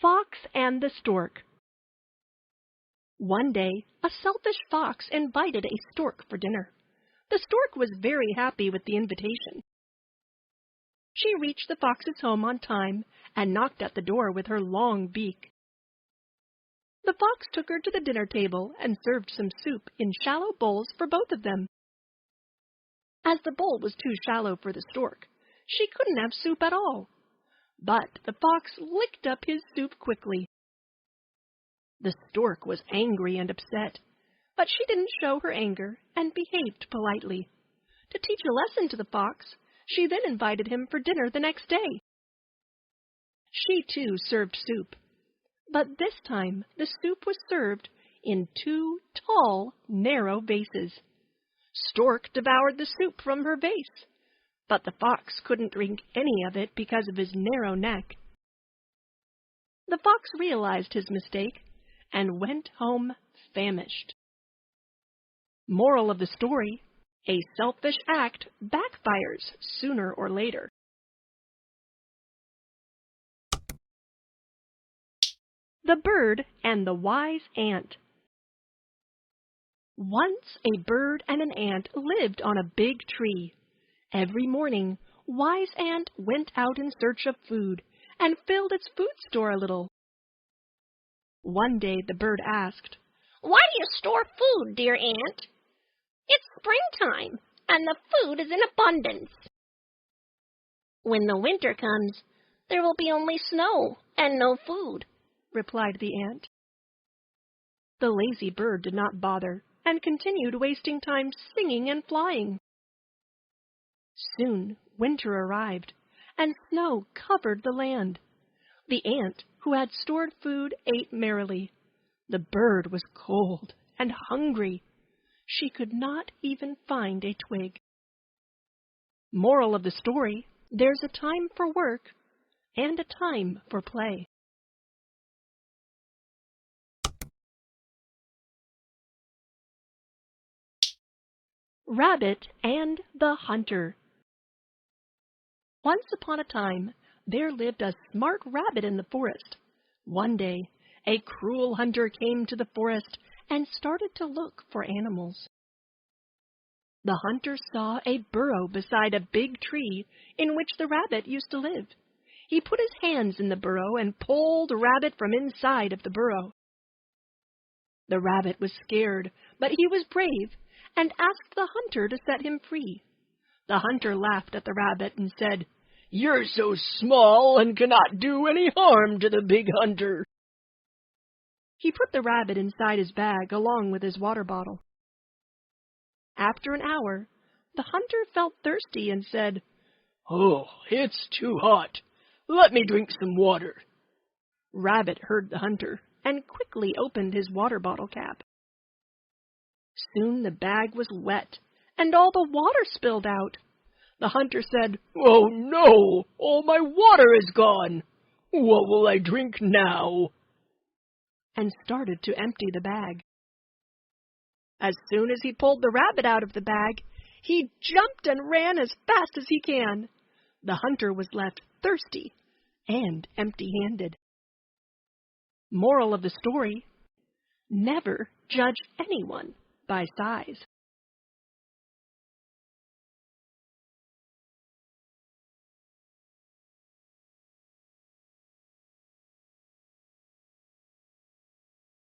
Fox and the Stork. One day, a selfish fox invited a stork for dinner. The stork was very happy with the invitation. She reached the fox's home on time and knocked at the door with her long beak. The fox took her to the dinner table and served some soup in shallow bowls for both of them. As the bowl was too shallow for the stork, she couldn't have soup at all. But the fox licked up his soup quickly. The stork was angry and upset, but she didn't show her anger and behaved politely. To teach a lesson to the fox, she then invited him for dinner the next day. She too served soup, but this time the soup was served in 2 tall, narrow vases. Stork devoured the soup from her vase, but the fox couldn't drink any of it because of his narrow neck. The fox realized his mistake and went home famished. Moral of the story: a selfish act backfires sooner or later. The Bird and the Wise Ant. Once a bird and an ant lived on a big tree. Every morning, Wise Ant went out in search of food and filled its food store a little. One day the bird asked, "Why do you store food, dear ant? It's springtime, and the food is in abundance." "When the winter comes, there will be only snow and no food," replied the ant. The lazy bird did not bother and continued wasting time singing and flying. Soon winter arrived, and snow covered the land. The ant, who had stored food, ate merrily. The bird was cold and hungry. She could not even find a twig. Moral of the story: there's a time for work and a time for play. Rabbit and the Hunter. Once upon a time, there lived a smart rabbit in the forest. One day, a cruel hunter came to the forest and started to look for animals. The hunter saw a burrow beside a big tree in which the rabbit used to live. He put his hands in the burrow and pulled the rabbit from inside of the burrow. The rabbit was scared, but he was brave and asked the hunter to set him free. The hunter laughed at the rabbit and said, "You're so small and cannot do any harm to the big hunter." He put the rabbit inside his bag along with his water bottle. After an hour, the hunter felt thirsty and said, "Oh, it's too hot. Let me drink some water." Rabbit heard the hunter and quickly opened his water bottle cap. Soon the bag was wet, and all the water spilled out. The hunter said, "Oh no, all my water is gone. What will I drink now?" and started to empty the bag. As soon as he pulled the rabbit out of the bag, he jumped and ran as fast as he can. The hunter was left thirsty and empty-handed. Moral of the story: never judge anyone by size.